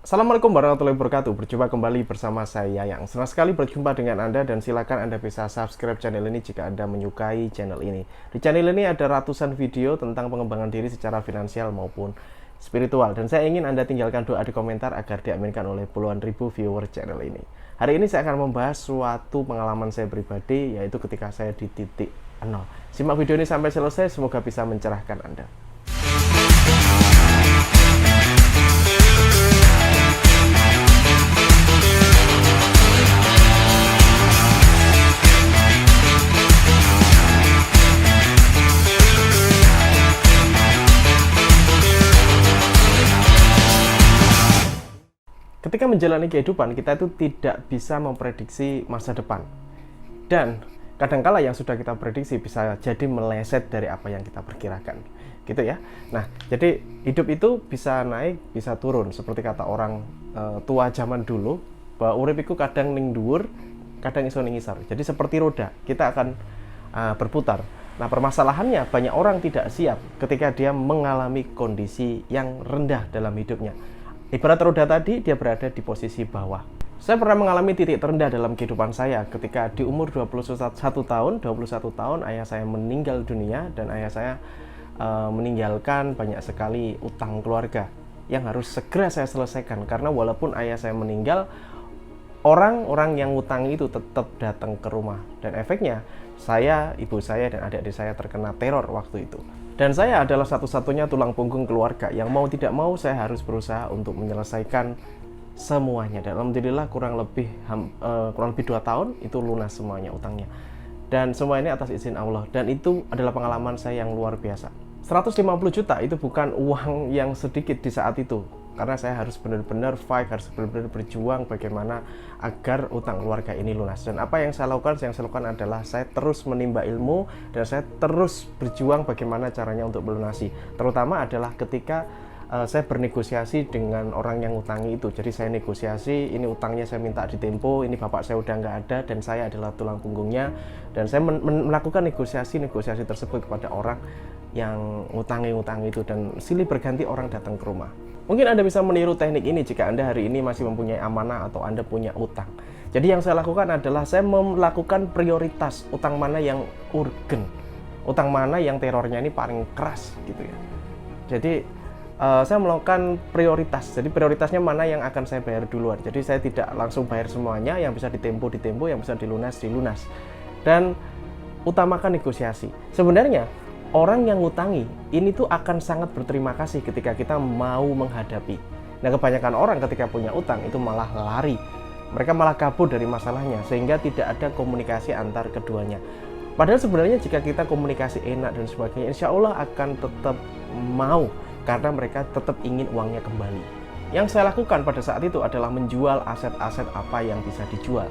Assalamualaikum warahmatullahi wabarakatuh. Berjumpa kembali bersama saya Yang. Senang sekali berjumpa dengan Anda dan silakan Anda bisa subscribe channel ini jika Anda menyukai channel ini. Di channel ini ada ratusan video tentang pengembangan diri secara finansial maupun spiritual. Dan saya ingin Anda tinggalkan doa di komentar agar diaminkan oleh puluhan ribu viewer channel ini. Hari ini saya akan membahas suatu pengalaman saya pribadi, yaitu ketika saya di titik nol. Simak video ini sampai selesai, semoga bisa mencerahkan Anda. Ketika menjalani kehidupan, kita itu tidak bisa memprediksi masa depan. Dan kadangkala yang sudah kita prediksi bisa jadi meleset dari apa yang kita perkirakan. Gitu ya. Nah, jadi hidup itu bisa naik, bisa turun. Seperti kata orang tua zaman dulu, bahwa urip iku kadang ning dhuwur, kadang iso ning ngisor. Jadi seperti roda, kita akan berputar. Nah, permasalahannya banyak orang tidak siap ketika dia mengalami kondisi yang rendah dalam hidupnya. Ibarat roda tadi, dia berada di posisi bawah. Saya pernah mengalami titik terendah dalam kehidupan saya ketika di umur 21 tahun ayah saya meninggal dunia dan ayah saya meninggalkan banyak sekali utang keluarga yang harus segera saya selesaikan, karena walaupun ayah saya meninggal, orang-orang yang ngutangi itu tetap datang ke rumah dan efeknya saya, ibu saya, dan adik-adik saya terkena teror waktu itu. Dan saya adalah satu-satunya tulang punggung keluarga yang mau tidak mau saya harus berusaha untuk menyelesaikan semuanya. Dan alhamdulillah kurang lebih 2 tahun itu lunas semuanya utangnya. Dan semua ini atas izin Allah. Dan itu adalah pengalaman saya yang luar biasa. 150 juta itu bukan uang yang sedikit di saat itu. Karena saya harus benar-benar fight, harus benar-benar berjuang bagaimana agar utang keluarga ini lunas. Dan apa yang saya lakukan? Yang saya lakukan adalah saya terus menimba ilmu dan saya terus berjuang bagaimana caranya untuk melunasi. Terutama adalah ketika saya bernegosiasi dengan orang yang utangi itu. Jadi saya negosiasi, ini utangnya saya minta ditempo, ini bapak saya udah nggak ada dan saya adalah tulang punggungnya. Dan saya melakukan negosiasi tersebut kepada orang yang ngutangi itu, dan silih berganti orang datang ke rumah. Mungkin Anda bisa meniru teknik ini jika Anda hari ini masih mempunyai amanah atau Anda punya utang. Jadi yang saya lakukan adalah saya melakukan prioritas utang mana yang urgen, utang mana yang terornya ini paling keras gitu ya. Jadi saya melakukan prioritas. Jadi prioritasnya mana yang akan saya bayar duluan. Jadi saya tidak langsung bayar semuanya, yang bisa ditempo, yang bisa dilunas. Dan utamakan negosiasi. Sebenarnya orang yang ngutangi ini tuh akan sangat berterima kasih ketika kita mau menghadapi. Nah, kebanyakan orang ketika punya utang itu malah lari. Mereka malah kabur dari masalahnya sehingga tidak ada komunikasi antar keduanya. Padahal sebenarnya jika kita komunikasi enak dan sebagainya, insya Allah akan tetap mau, karena mereka tetap ingin uangnya kembali. Yang saya lakukan pada saat itu adalah menjual aset-aset apa yang bisa dijual.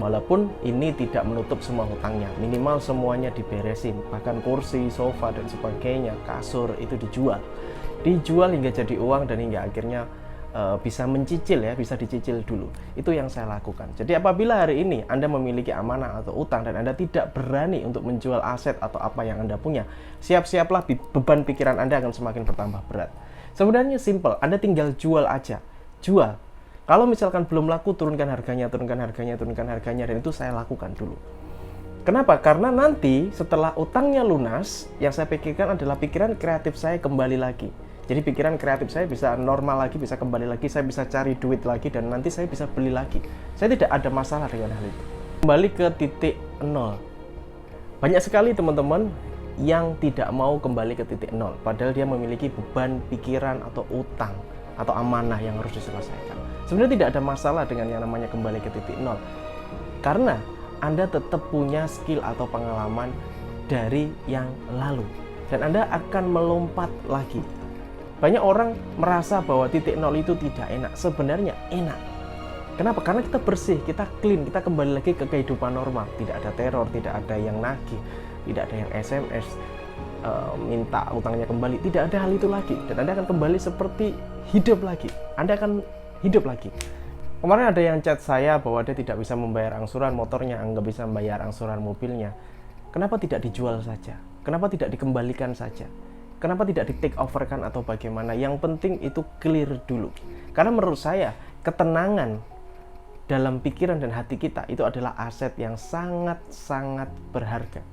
Walaupun ini tidak menutup semua hutangnya, minimal semuanya diberesin, bahkan kursi, sofa, dan sebagainya, kasur itu dijual hingga jadi uang dan hingga akhirnya bisa mencicil ya, bisa dicicil dulu. Itu yang saya lakukan. Jadi apabila hari ini Anda memiliki amanah atau utang dan Anda tidak berani untuk menjual aset atau apa yang Anda punya, siap-siaplah beban pikiran Anda akan semakin bertambah berat. Sebenarnya simple, Anda tinggal jual aja, jual. Kalau misalkan belum laku, turunkan harganya, dan itu saya lakukan dulu. Kenapa? Karena nanti setelah utangnya lunas, yang saya pikirkan adalah pikiran kreatif saya kembali lagi. Jadi pikiran kreatif saya bisa normal lagi, bisa kembali lagi, saya bisa cari duit lagi, dan nanti saya bisa beli lagi. Saya tidak ada masalah dengan hal itu. Kembali ke titik nol. Banyak sekali teman-teman yang tidak mau kembali ke titik nol, padahal dia memiliki beban pikiran atau utang atau amanah yang harus diselesaikan. Sebenarnya tidak ada masalah dengan yang namanya kembali ke titik nol, karena Anda tetap punya skill atau pengalaman dari yang lalu dan Anda akan melompat lagi. Banyak orang merasa bahwa titik nol itu tidak enak. Sebenarnya enak. Kenapa? Karena kita bersih, kita clean, kita kembali lagi ke kehidupan normal. Tidak ada teror, tidak ada yang nagih, tidak ada yang SMS minta utangnya kembali, tidak ada hal itu lagi, dan Anda akan kembali seperti hidup lagi. Anda akan hidup lagi. Kemarin ada yang chat saya bahwa dia tidak bisa membayar angsuran motornya, nggak bisa membayar angsuran mobilnya. Kenapa tidak dijual saja? Kenapa tidak dikembalikan saja? Kenapa tidak di take over kan atau bagaimana? Yang penting itu clear dulu. Karena menurut saya ketenangan dalam pikiran dan hati kita itu adalah aset yang sangat-sangat berharga.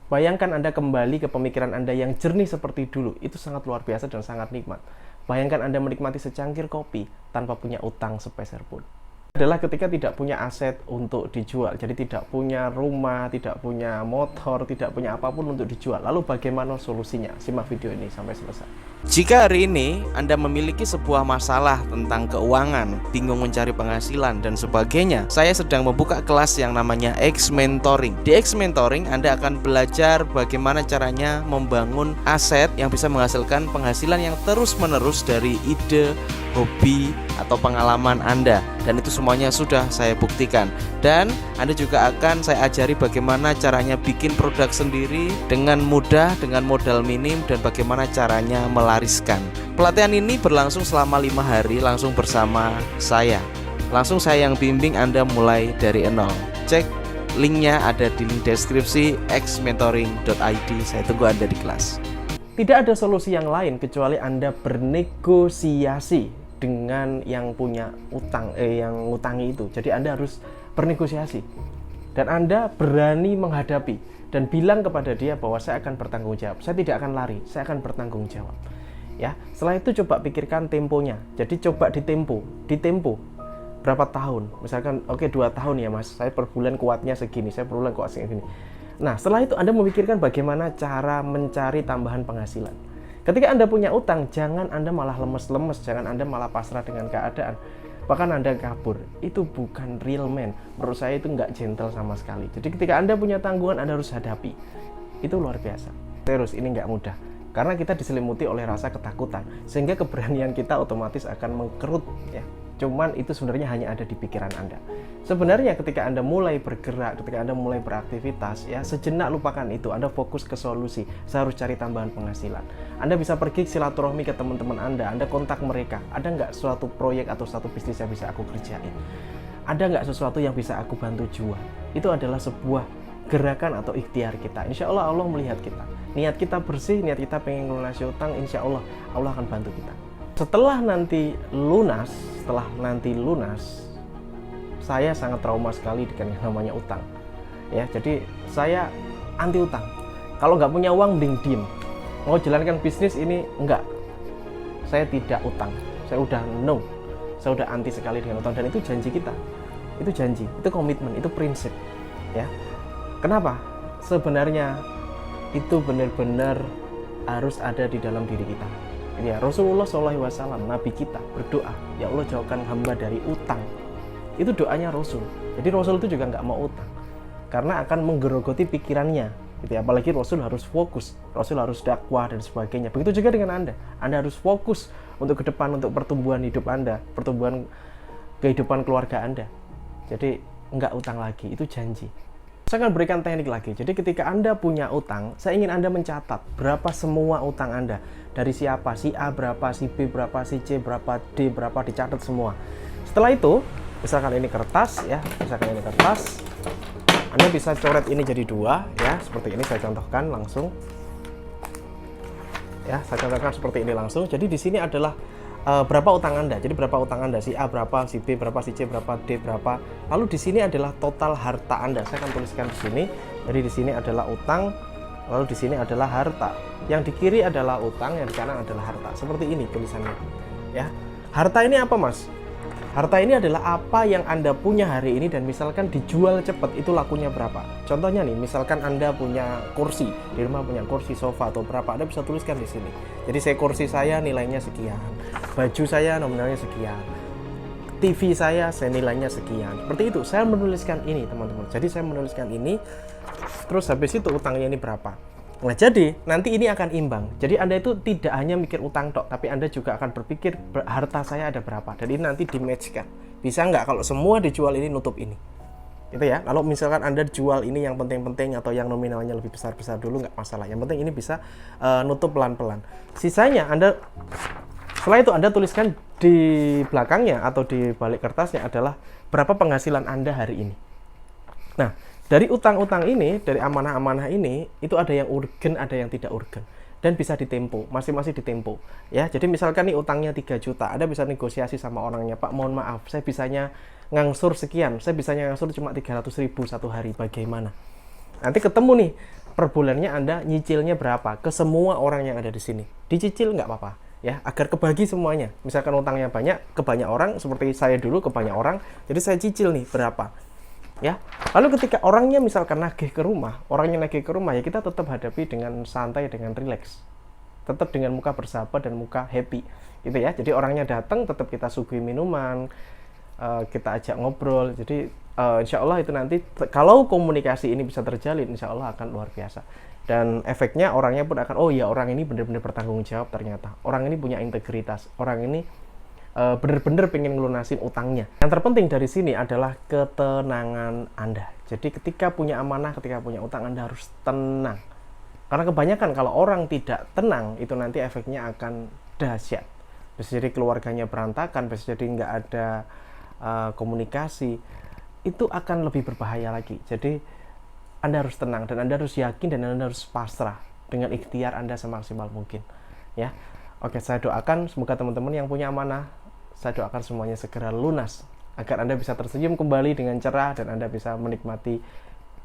Bayangkan Anda kembali ke pemikiran Anda yang jernih seperti dulu, itu sangat luar biasa dan sangat nikmat. Bayangkan Anda menikmati secangkir kopi tanpa punya utang sepeser pun. Adalah ketika tidak punya aset untuk dijual, jadi tidak punya rumah, tidak punya motor, tidak punya apapun untuk dijual. Lalu bagaimana solusinya? Simak video ini sampai selesai. Jika hari ini Anda memiliki sebuah masalah tentang keuangan, bingung mencari penghasilan dan sebagainya, saya sedang membuka kelas yang namanya X Mentoring. Di X Mentoring Anda akan belajar bagaimana caranya membangun aset yang bisa menghasilkan penghasilan yang terus-menerus dari ide, hobi, atau pengalaman Anda. Dan itu semuanya sudah saya buktikan. Dan Anda juga akan saya ajari bagaimana caranya bikin produk sendiri dengan mudah, dengan modal minim, dan bagaimana caranya melariskan. Pelatihan ini berlangsung selama 5 hari langsung bersama saya. Langsung saya yang bimbing Anda mulai dari nol. Cek linknya ada di link deskripsi xmentoring.id. Saya tunggu Anda di kelas. Tidak ada solusi yang lain kecuali Anda bernegosiasi dengan yang punya utang, yang ngutangi itu. Jadi Anda harus bernegosiasi dan Anda berani menghadapi dan bilang kepada dia bahwa saya akan bertanggung jawab. Saya tidak akan lari, saya akan bertanggung jawab. Ya, setelah itu coba pikirkan temponya. Jadi coba ditempo berapa tahun? Misalkan oke 2 tahun ya Mas. Saya per bulan kuatnya segini, saya per bulan kuat segini. Nah, setelah itu Anda memikirkan bagaimana cara mencari tambahan penghasilan. Ketika Anda punya utang, jangan Anda malah lemes-lemes, jangan Anda malah pasrah dengan keadaan. Bahkan Anda kabur, itu bukan real man. Menurut saya itu nggak gentle sama sekali. Jadi ketika Anda punya tanggungan, Anda harus hadapi. Itu luar biasa. Terus ini nggak mudah. Karena kita diselimuti oleh rasa ketakutan. Sehingga keberanian kita otomatis akan mengkerut. Ya. Cuman itu sebenarnya hanya ada di pikiran Anda. Sebenarnya ketika Anda mulai bergerak, ketika Anda mulai beraktivitas, ya sejenak lupakan itu. Anda fokus ke solusi. Saya harus cari tambahan penghasilan. Anda bisa pergi silaturahmi ke teman-teman Anda kontak mereka. Ada nggak suatu proyek atau suatu bisnis yang bisa aku kerjain? Ada nggak sesuatu yang bisa aku bantu jual? Itu adalah sebuah gerakan atau ikhtiar kita. Insya Allah Allah melihat kita. Niat kita bersih, niat kita pengen melunasi utang, insya Allah Allah akan bantu kita. Setelah nanti lunas, saya sangat trauma sekali dengan yang namanya utang. Ya, jadi saya anti utang. Kalau nggak punya uang, mending diem. Mau jalankan bisnis ini enggak. Saya tidak utang. Saya udah no. Saya udah anti sekali dengan utang dan itu janji kita. Itu janji, itu komitmen, itu prinsip. Ya. Kenapa? Sebenarnya itu benar-benar harus ada di dalam diri kita. Ya, Rasulullah SAW, Nabi kita berdoa, ya Allah jauhkan hamba dari utang. Itu doanya Rasul. Jadi Rasul itu juga nggak mau utang, karena akan menggerogoti pikirannya. Gitu ya. Apalagi Rasul harus fokus, Rasul harus dakwah dan sebagainya. Begitu juga dengan Anda. Anda harus fokus untuk ke depan, untuk pertumbuhan hidup Anda, pertumbuhan kehidupan keluarga Anda. Jadi nggak utang lagi, itu janji. Saya akan berikan teknik lagi. Jadi ketika Anda punya utang, saya ingin Anda mencatat berapa semua utang Anda. Dari siapa, si A berapa, si B berapa, si C berapa, D berapa, dicatat semua. Setelah itu, misalkan ini kertas ya, Anda bisa coret ini jadi 2 ya, seperti ini saya contohkan langsung. Ya, saya contohkan seperti ini langsung. Jadi di sini adalah berapa utang Anda. Jadi berapa utang Anda, si A berapa, si B berapa, si C berapa, D berapa. Lalu di sini adalah total harta Anda. Saya akan tuliskan di sini. Jadi di sini adalah utang, lalu di sini adalah harta. Yang di kiri adalah utang, yang di kanan adalah harta. Seperti ini tulisannya. Ya. Harta ini apa, Mas? Harta ini adalah apa yang Anda punya hari ini dan misalkan dijual cepat, itu lakunya berapa. Contohnya nih, misalkan Anda punya kursi, di rumah punya kursi sofa atau berapa, Anda bisa tuliskan di sini. Jadi kursi saya nilainya sekian, baju saya nominalnya sekian, TV saya nilainya sekian. Seperti itu, saya menuliskan ini teman-teman. Jadi saya menuliskan ini, terus habis itu utangnya ini berapa. Nah, jadi nanti ini akan imbang. Jadi Anda itu tidak hanya mikir utang tok, tapi Anda juga akan berpikir harta saya ada berapa. Dan ini nanti di-match-kan. Bisa nggak kalau semua dijual ini nutup ini? Gitu ya. Kalau misalkan Anda jual ini yang penting-penting atau yang nominalnya lebih besar-besar dulu, nggak masalah. Yang penting ini bisa nutup pelan-pelan. Sisanya setelah itu Anda tuliskan di belakangnya atau di balik kertasnya adalah berapa penghasilan Anda hari ini. Nah, dari utang-utang ini, dari amanah-amanah ini, itu ada yang urgen, ada yang tidak urgen. dan bisa ditempo, masing-masing ditempo ya. Jadi misalkan nih utangnya 3 juta, Anda bisa negosiasi sama orangnya, Pak mohon maaf saya bisanya ngangsur sekian, saya bisanya ngangsur cuma 300.000 satu hari, bagaimana? Nanti ketemu nih per bulannya Anda nyicilnya berapa ke semua orang yang ada di sini, dicicil nggak apa-apa ya, agar kebagi semuanya. Misalkan utangnya banyak ke banyak orang, seperti saya dulu ke banyak orang, jadi saya cicil nih berapa ya. Lalu ketika orangnya misalkan nagih ke rumah, ya kita tetap hadapi dengan santai, dengan rileks, tetap dengan muka bersahabat dan muka happy gitu ya. Jadi orangnya datang tetap kita suguhi minuman, kita ajak ngobrol. Jadi insya Allah itu nanti kalau komunikasi ini bisa terjalin, insya Allah akan luar biasa. Dan efeknya orangnya pun akan, oh ya orang ini benar-benar bertanggung jawab, ternyata orang ini punya integritas, orang ini benar-benar pengen ngelunasin utangnya. Yang terpenting dari sini adalah ketenangan Anda. Jadi ketika punya amanah, ketika punya utang, Anda harus tenang. Karena kebanyakan kalau orang tidak tenang, itu nanti efeknya akan dahsyat. Bisa jadi keluarganya berantakan, bisa jadi nggak ada komunikasi. Itu akan lebih berbahaya lagi. Jadi Anda harus tenang, dan Anda harus yakin, dan Anda harus pasrah dengan ikhtiar Anda semaksimal mungkin. Ya, oke, saya doakan semoga teman-teman yang punya amanah, saya doakan semuanya segera lunas, agar Anda bisa tersenyum kembali dengan cerah, dan Anda bisa menikmati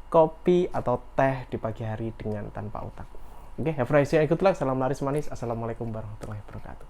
kopi atau teh di pagi hari dengan tanpa utang. Oke, have a nice day, good luck, salam laris manis, assalamualaikum warahmatullahi wabarakatuh.